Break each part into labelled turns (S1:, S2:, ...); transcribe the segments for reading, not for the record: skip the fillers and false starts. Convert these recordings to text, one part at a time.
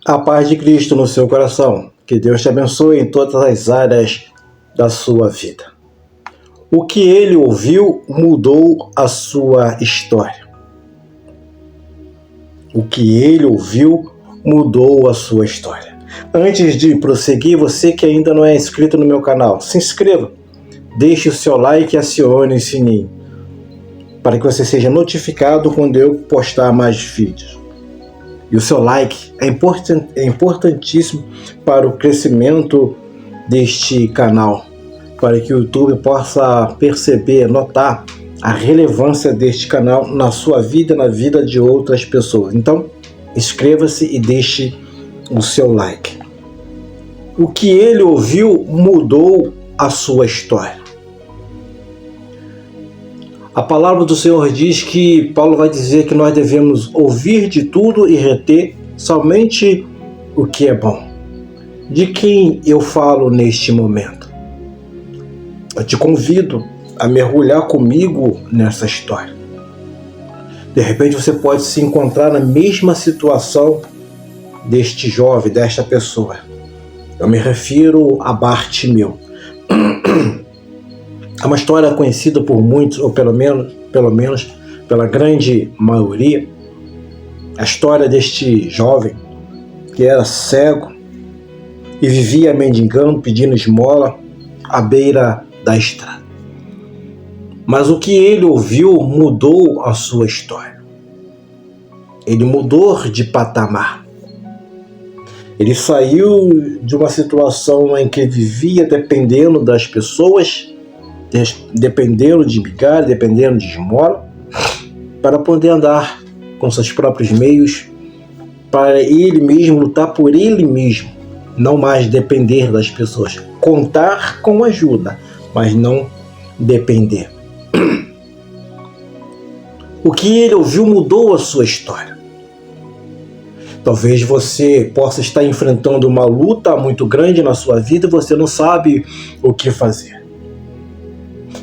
S1: A paz de Cristo no seu coração. Que Deus te abençoe em todas as áreas da sua vida. O que ele ouviu mudou a sua história. O que ele ouviu mudou a sua história. Antes de prosseguir, você que ainda não é inscrito no meu canal, se inscreva. Deixe o seu like e acione o sininho, para que você seja notificado quando eu postar mais vídeos. E o seu like é importantíssimo para o crescimento deste canal, para que o YouTube possa perceber, notar a relevância deste canal na sua vida e na vida de outras pessoas. Então, inscreva-se e deixe o seu like. O que ele ouviu mudou a sua história. A palavra do Senhor diz que Paulo vai dizer que nós devemos ouvir de tudo e reter somente o que é bom. De quem eu falo neste momento? Eu te convido a mergulhar comigo nessa história. De repente você pode se encontrar na mesma situação deste jovem, desta pessoa. Eu me refiro a Bartimeu. É uma história conhecida por muitos, ou pelo menos pela grande maioria. A história deste jovem que era cego e vivia mendigando, pedindo esmola à beira da estrada. Mas o que ele ouviu mudou a sua história. Ele mudou de patamar. Ele saiu de uma situação em que vivia dependendo das pessoas, dependendo de migalha, dependendo de esmola, para poder andar com seus próprios meios, para ele mesmo, lutar por ele mesmo, não mais depender das pessoas, contar com ajuda, mas não depender. O que ele ouviu mudou a sua história. Talvez você possa estar enfrentando uma luta muito grande na sua vida e você não sabe o que fazer.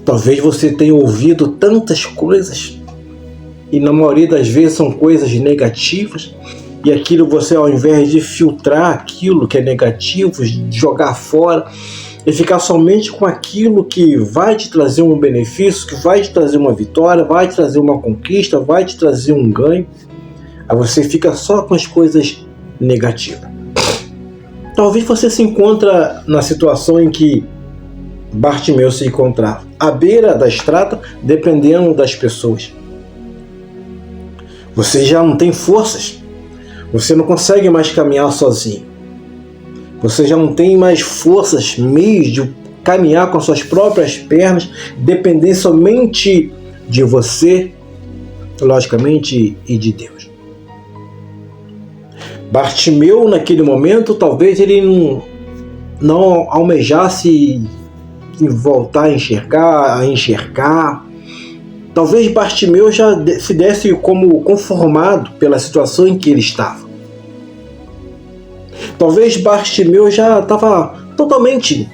S1: Talvez você tenha ouvido tantas coisas e na maioria das vezes são coisas negativas, e aquilo você, ao invés de filtrar aquilo que é negativo, jogar fora e ficar somente com aquilo que vai te trazer um benefício, que vai te trazer uma vitória, vai te trazer uma conquista, vai te trazer um ganho, aí você fica só com as coisas negativas. Talvez você se encontre na situação em que Bartimeu se encontrava, à beira da estrada, dependendo das pessoas. Você já não tem forças, você não consegue mais caminhar sozinho. Você já não tem mais forças, meios de caminhar com suas próprias pernas, depender somente de você, logicamente, e de Deus. Bartimeu, naquele momento, talvez ele não almejasse voltar a enxergar. Talvez Bartimeu já se desse como conformado pela situação em que ele estava. Talvez Bartimeu já estava totalmente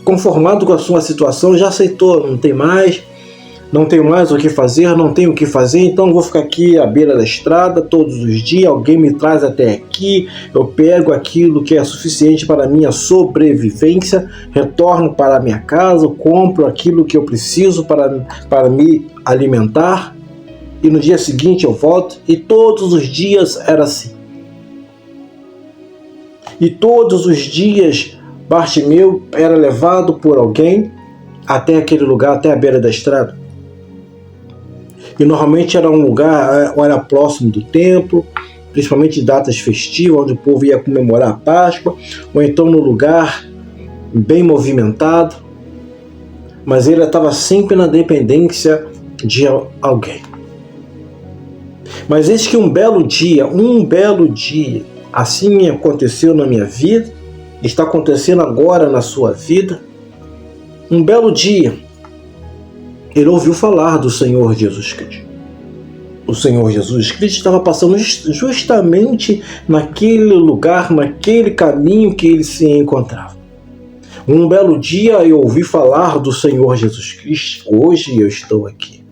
S1: conformado com a sua situação, já aceitou, não tenho mais o que fazer, não tenho o que fazer, então vou ficar aqui à beira da estrada todos os dias, alguém me traz até aqui, eu pego aquilo que é suficiente para a minha sobrevivência, retorno para a minha casa, compro aquilo que eu preciso para me alimentar, e no dia seguinte eu volto, e todos os dias era assim. E todos os dias Bartimeu era levado por alguém até aquele lugar, até a beira da estrada. E normalmente era um lugar, era próximo do templo, principalmente datas festivas, onde o povo ia comemorar a Páscoa, ou então no lugar bem movimentado, mas ele estava sempre na dependência de alguém. Mas eis que um belo dia, assim aconteceu na minha vida, está acontecendo agora na sua vida, um belo dia, ele ouviu falar do Senhor Jesus Cristo. O Senhor Jesus Cristo estava passando justamente naquele lugar, naquele caminho que ele se encontrava. Um belo dia eu ouvi falar do Senhor Jesus Cristo. Hoje eu estou aqui.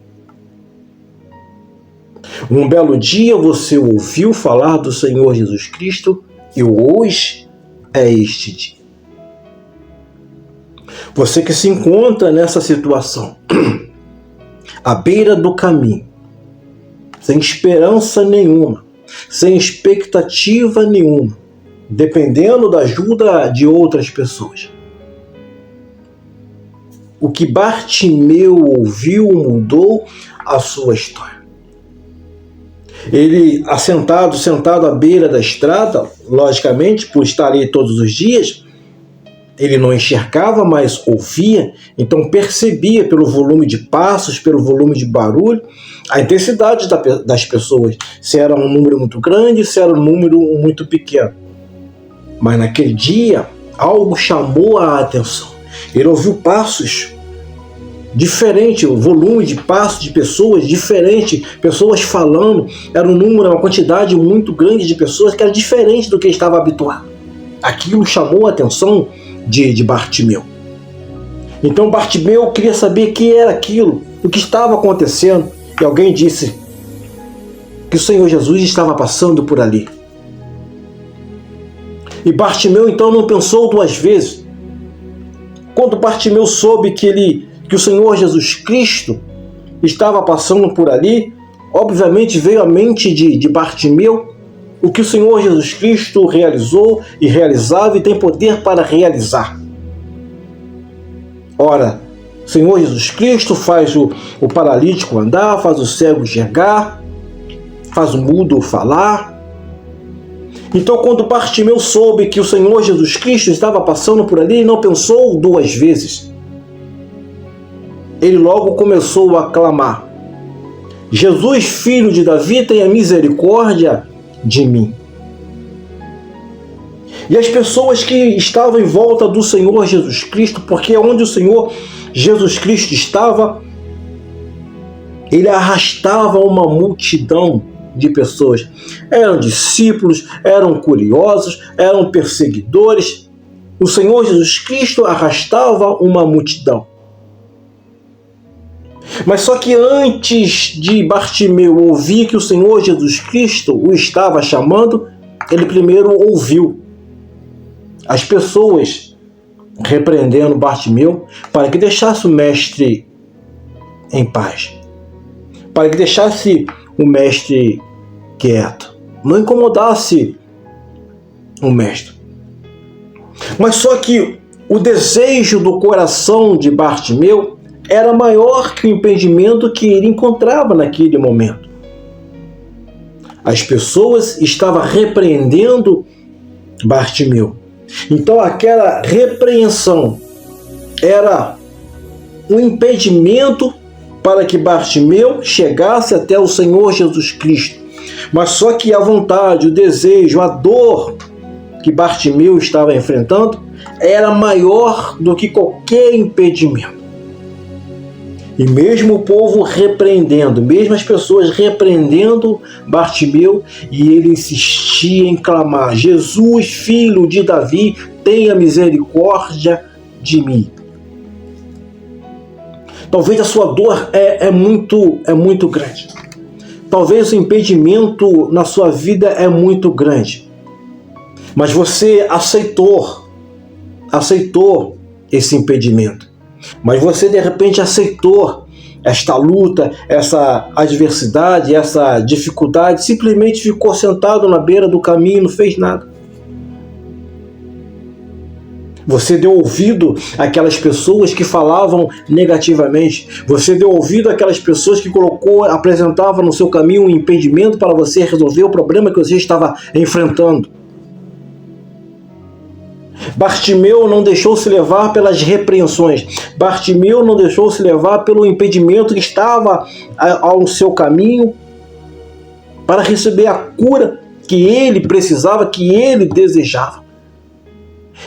S1: Um belo dia você ouviu falar do Senhor Jesus Cristo e hoje é este dia. Você que se encontra nessa situação, à beira do caminho, sem esperança nenhuma, sem expectativa nenhuma, dependendo da ajuda de outras pessoas. O que Bartimeu ouviu mudou a sua história. Ele, sentado à beira da estrada, logicamente, por estar ali todos os dias, ele não enxergava, mas ouvia, então percebia pelo volume de passos, pelo volume de barulho, a intensidade das pessoas, se era um número muito grande, se era um número muito pequeno. Mas naquele dia, algo chamou a atenção. Ele ouviu passos diferentes, o volume de passos de pessoas diferente, pessoas falando, era um número, uma quantidade muito grande de pessoas que era diferente do que estava habituado. Aquilo chamou a atenção de Bartimeu. Então Bartimeu queria saber o que era aquilo, o que estava acontecendo, e alguém disse que o Senhor Jesus estava passando por ali. E Bartimeu então não pensou duas vezes. Quando Bartimeu soube que o Senhor Jesus Cristo estava passando por ali, obviamente veio à mente de Bartimeu o que o Senhor Jesus Cristo realizou e realizava e tem poder para realizar. Ora, o Senhor Jesus Cristo faz o paralítico andar, faz o cego enxergar, faz o mudo falar. Então, quando Bartimeu soube que o Senhor Jesus Cristo estava passando por ali, ele não pensou duas vezes. Ele logo começou a clamar: Jesus, filho de Davi, tenha misericórdia de mim. E as pessoas que estavam em volta do Senhor Jesus Cristo, porque onde o Senhor Jesus Cristo estava, ele arrastava uma multidão de pessoas. Eram discípulos, eram curiosos, eram perseguidores. O Senhor Jesus Cristo arrastava uma multidão. Mas só que antes de Bartimeu ouvir que o Senhor Jesus Cristo o estava chamando, ele primeiro ouviu as pessoas repreendendo Bartimeu para que deixasse o mestre em paz, para que deixasse o mestre quieto, não incomodasse o mestre. Mas só que o desejo do coração de Bartimeu era maior que o impedimento que ele encontrava naquele momento. As pessoas estavam repreendendo Bartimeu. Então aquela repreensão era um impedimento para que Bartimeu chegasse até o Senhor Jesus Cristo. Mas só que a vontade, o desejo, a dor que Bartimeu estava enfrentando era maior do que qualquer impedimento. E mesmo o povo repreendendo, mesmo as pessoas repreendendo Bartimeu, e ele insistia em clamar: Jesus, filho de Davi, tenha misericórdia de mim. Talvez a sua dor é muito grande. Talvez o impedimento na sua vida é muito grande. Mas você aceitou esse impedimento. Mas você de repente aceitou esta luta, essa adversidade, essa dificuldade, simplesmente ficou sentado na beira do caminho e não fez nada. Você deu ouvido àquelas pessoas que falavam negativamente. Você deu ouvido àquelas pessoas que apresentavam no seu caminho um impedimento para você resolver o problema que você estava enfrentando. Bartimeu não deixou se levar pelas repreensões. Bartimeu não deixou se levar pelo impedimento que estava ao seu caminho para receber a cura que ele precisava, que ele desejava.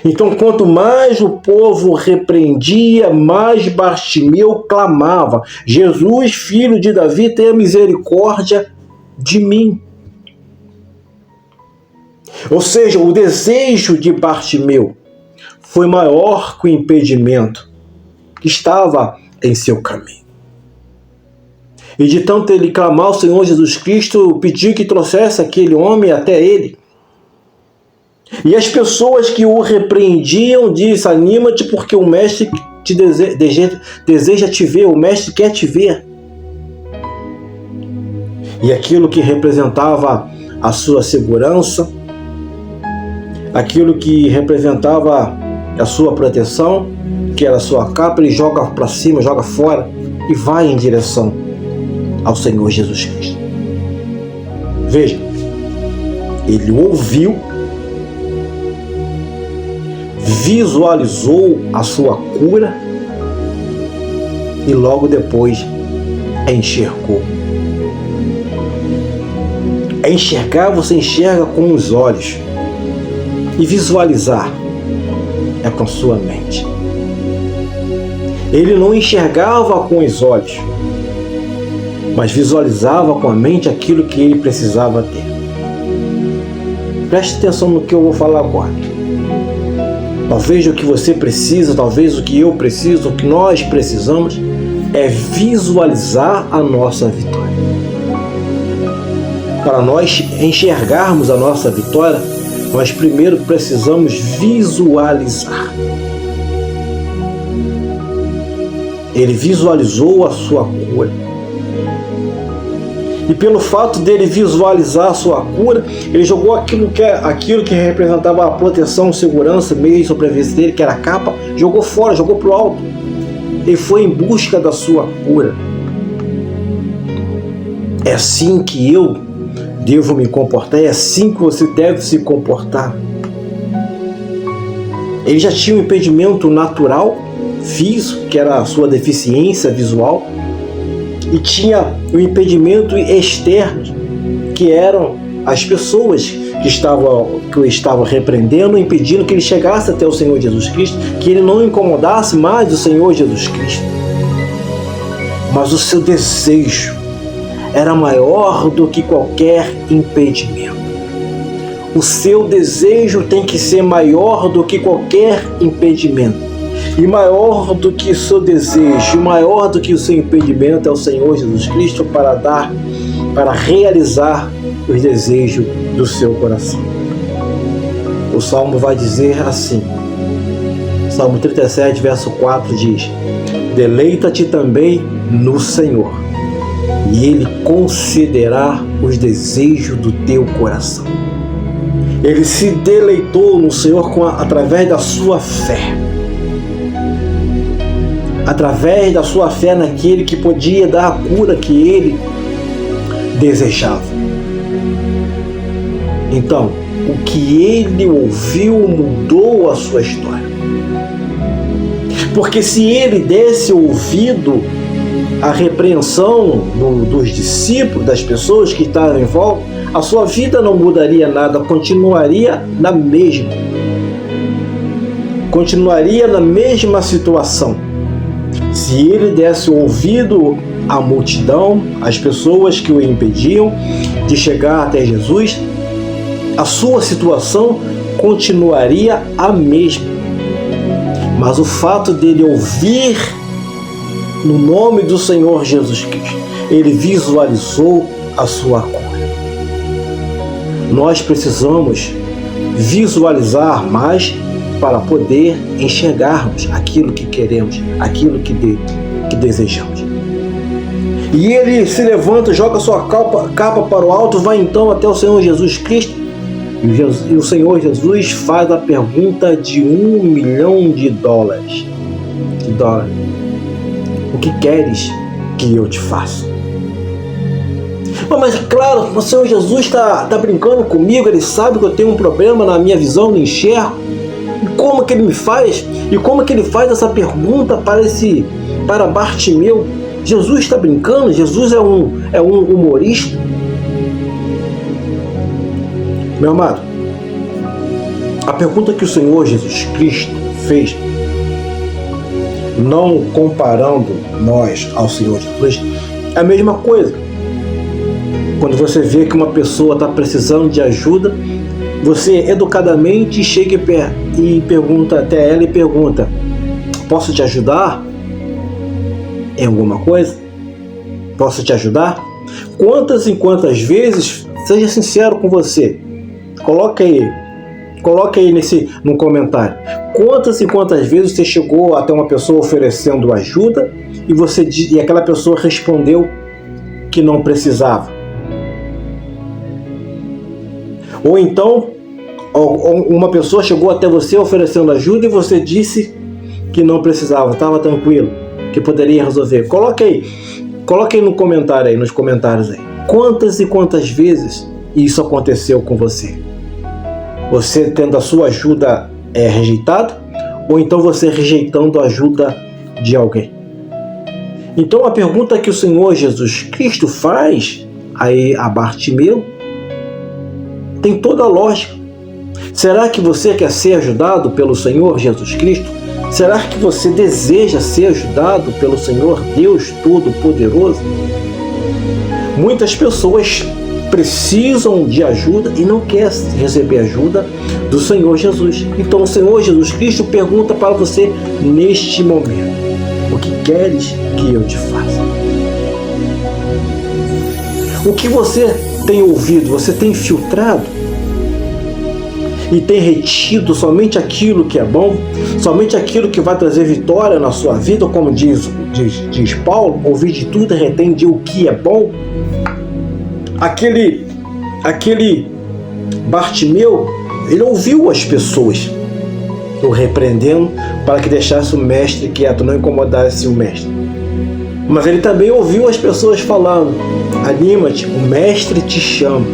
S1: Então, quanto mais o povo repreendia, mais Bartimeu clamava: Jesus, filho de Davi, tenha misericórdia de mim. Ou seja, o desejo de Bartimeu foi maior que o impedimento que estava em seu caminho. E de tanto ele clamar ao Senhor Jesus Cristo, pediu que trouxesse aquele homem até ele. E as pessoas que o repreendiam dizem: anima-te, porque o mestre deseja te ver, o mestre quer te ver. E aquilo que representava a sua segurança, aquilo que representava a sua proteção, que era a sua capa, ele joga para cima, joga fora e vai em direção ao Senhor Jesus Cristo. Veja, ele ouviu, visualizou a sua cura e logo depois enxergou. Enxergar, você enxerga com os olhos, e visualizar é com sua mente. Ele não enxergava com os olhos, mas visualizava com a mente aquilo que ele precisava ter. Preste atenção no que eu vou falar agora. Talvez o que você precisa, talvez o que eu preciso, o que nós precisamos é visualizar a nossa vitória. Para nós enxergarmos a nossa vitória, nós primeiro precisamos visualizar. Ele visualizou a sua cura. E pelo fato dele visualizar a sua cura, ele jogou aquilo que representava a proteção, segurança, meio de sobrevivência dele, que era a capa, jogou fora, jogou para o alto. Ele foi em busca da sua cura. É assim que eu devo me comportar, é assim que você deve se comportar. Ele já tinha um impedimento natural, físico, que era a sua deficiência visual, e tinha um impedimento externo, que eram as pessoas que o estavam repreendendo, impedindo que ele chegasse até o Senhor Jesus Cristo, que ele não incomodasse mais o Senhor Jesus Cristo. Mas o seu desejo era maior do que qualquer impedimento. O seu desejo tem que ser maior do que qualquer impedimento. E maior do que o seu desejo, maior do que o seu impedimento é o Senhor Jesus Cristo para realizar os desejos do seu coração. O Salmo vai dizer assim, Salmo 37, verso 4 diz: deleita-te também no Senhor, e Ele concederá os desejos do teu coração. Ele se deleitou no Senhor através da sua fé. Através da sua fé naquele que podia dar a cura que ele desejava. Então, o que ele ouviu mudou a sua história. Porque se ele desse ouvido à repreensão dos discípulos, das pessoas que estavam em volta, a sua vida não mudaria nada, continuaria na mesma. Continuaria na mesma situação. Se ele desse ouvido à multidão, às pessoas que o impediam de chegar até Jesus, a sua situação continuaria a mesma. Mas o fato dele ouvir no nome do Senhor Jesus Cristo, ele visualizou a sua cura. Nós precisamos visualizar mais para poder enxergarmos aquilo que queremos, aquilo que desejamos. E ele se levanta, joga sua capa para o alto, vai então até o Senhor Jesus Cristo, e o Senhor Jesus faz a pergunta de $1 milhão. O que queres que eu te faça? Mas claro, o Senhor Jesus está brincando comigo, ele sabe que eu tenho um problema na minha visão, não enxergo. E como que ele me faz? E como que ele faz essa pergunta para Bartimeu? Jesus está brincando? Jesus é um humorista? Meu amado, a pergunta que o Senhor Jesus Cristo fez, não comparando nós ao Senhor Jesus, é a mesma coisa. Quando você vê que uma pessoa está precisando de ajuda, você educadamente chega e pergunta até ela e pergunta: posso te ajudar em alguma coisa? possa te ajudar? Quantas e quantas vezes, seja sincero com você, coloca aí no comentário, quantas e quantas vezes você chegou até uma pessoa oferecendo ajuda e aquela pessoa respondeu que não precisava? Ou então, uma pessoa chegou até você oferecendo ajuda e você disse que não precisava, estava tranquilo, que poderia resolver. Coloque aí no comentário, nos comentários aí. Quantas e quantas vezes isso aconteceu com você? Você tendo a sua ajuda rejeitada, ou então você rejeitando a ajuda de alguém? Então a pergunta que o Senhor Jesus Cristo faz aí a Bartimeu tem toda a lógica. Será que você quer ser ajudado pelo Senhor Jesus Cristo? Será que você deseja ser ajudado pelo Senhor Deus Todo-Poderoso? Muitas pessoas precisam de ajuda e não querem receber ajuda do Senhor Jesus. Então o Senhor Jesus Cristo pergunta para você neste momento: o que queres que eu te faça? O que você tem ouvido, você tem filtrado e tem retido somente aquilo que é bom, somente aquilo que vai trazer vitória na sua vida, como diz Paulo, ouvir de tudo e retém de o que é bom? Aquele Bartimeu, ele ouviu as pessoas o repreendendo para que deixasse o mestre quieto, não incomodasse o mestre. Mas ele também ouviu as pessoas falando: anima-te, o mestre te chama.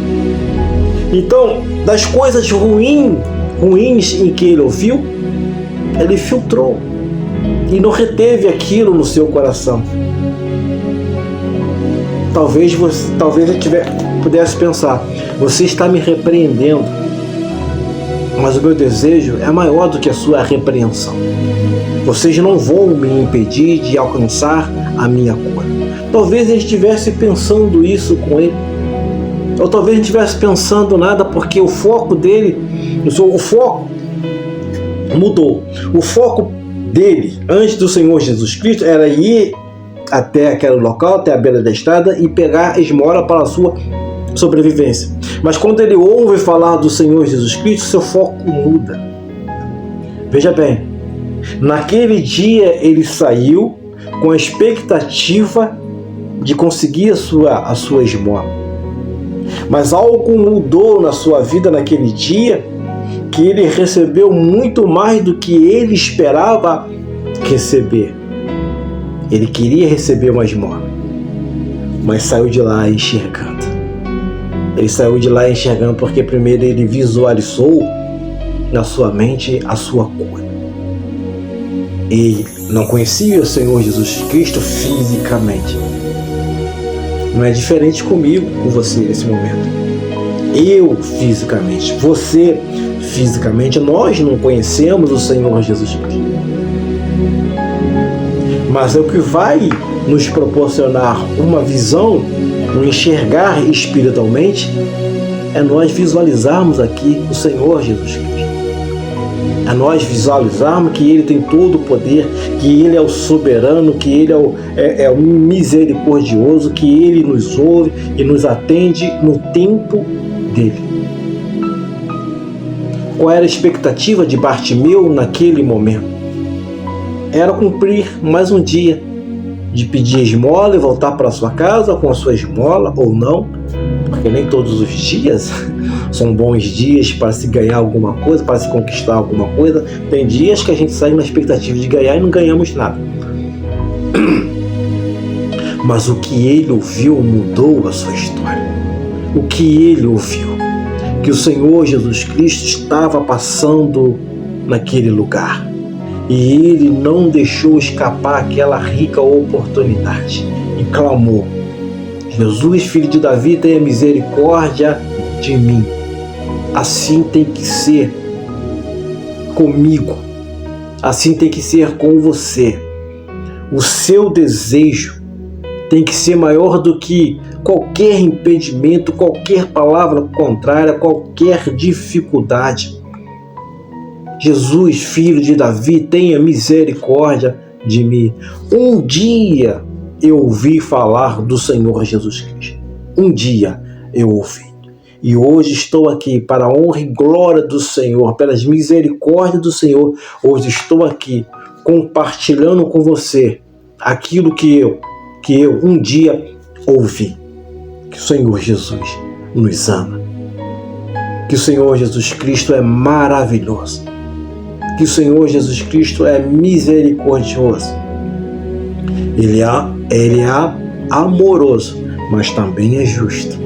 S1: Então, das coisas ruins em que ele ouviu, ele filtrou e não reteve aquilo no seu coração. Talvez ele pudesse pensar: você está me repreendendo, mas o meu desejo é maior do que a sua repreensão. Vocês não vão me impedir de alcançar a minha cura. Talvez ele estivesse pensando isso com ele. Ou talvez não estivesse pensando nada, porque o foco dele, o foco mudou. O foco dele, antes do Senhor Jesus Cristo, era ir até aquele local, até a beira da estrada e pegar esmola para a sua sobrevivência. Mas quando ele ouve falar do Senhor Jesus Cristo, seu foco muda. Veja bem, naquele dia ele saiu com a expectativa de conseguir a sua esmola. Mas algo mudou na sua vida naquele dia, que ele recebeu muito mais do que ele esperava receber. Ele queria receber uma esmola, mas saiu de lá enxergando. Ele saiu de lá enxergando porque primeiro ele visualizou na sua mente a sua cura. Ele não conhecia o Senhor Jesus Cristo fisicamente. Não é diferente comigo, com você nesse momento. Eu fisicamente, você fisicamente, nós não conhecemos o Senhor Jesus Cristo. Mas é o que vai nos proporcionar uma visão, um enxergar espiritualmente, é nós visualizarmos aqui o Senhor Jesus Cristo. É nós visualizarmos que Ele tem todo o poder, que Ele é o soberano, que Ele é o misericordioso, que Ele nos ouve e nos atende no tempo dEle. Qual era a expectativa de Bartimeu naquele momento? Era cumprir mais um dia de pedir esmola e voltar para sua casa com a sua esmola, ou não, porque nem todos os dias são bons dias para se ganhar alguma coisa, para se conquistar alguma coisa. Tem dias que a gente sai na expectativa de ganhar e não ganhamos nada. Mas o que ele ouviu mudou a sua história. O que ele ouviu? Que o Senhor Jesus Cristo estava passando naquele lugar. E ele não deixou escapar aquela rica oportunidade. E clamou: Jesus, filho de Davi, tenha misericórdia de mim. Assim tem que ser comigo. Assim tem que ser com você. O seu desejo tem que ser maior do que qualquer impedimento, qualquer palavra contrária, qualquer dificuldade. Jesus, filho de Davi, tenha misericórdia de mim. Um dia eu ouvi falar do Senhor Jesus Cristo. Um dia eu ouvi. E hoje estou aqui para a honra e glória do Senhor, pelas misericórdias do Senhor. Hoje estou aqui compartilhando com você aquilo que eu um dia ouvi. Que o Senhor Jesus nos ama. Que o Senhor Jesus Cristo é maravilhoso. Que o Senhor Jesus Cristo é misericordioso. Ele é amoroso, mas também é justo.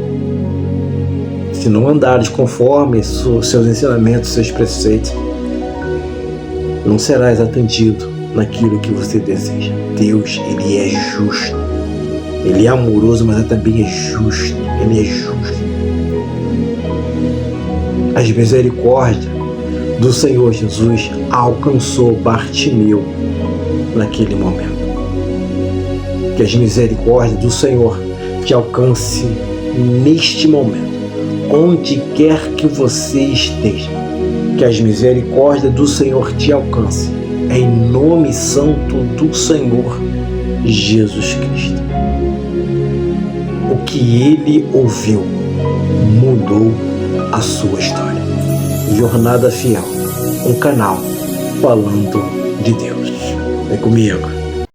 S1: Se não andares conforme seus ensinamentos, seus preceitos, não serás atendido naquilo que você deseja. Deus, Ele é justo. Ele é amoroso, mas também é justo. Ele é justo. As misericórdias do Senhor Jesus alcançou Bartimeu naquele momento. Que as misericórdias do Senhor te alcance neste momento, onde quer que você esteja. Que as misericórdias do Senhor te alcance, em nome santo do Senhor Jesus Cristo. O que ele ouviu mudou a sua história. Jornada Fiel, um canal falando de Deus. Vem comigo.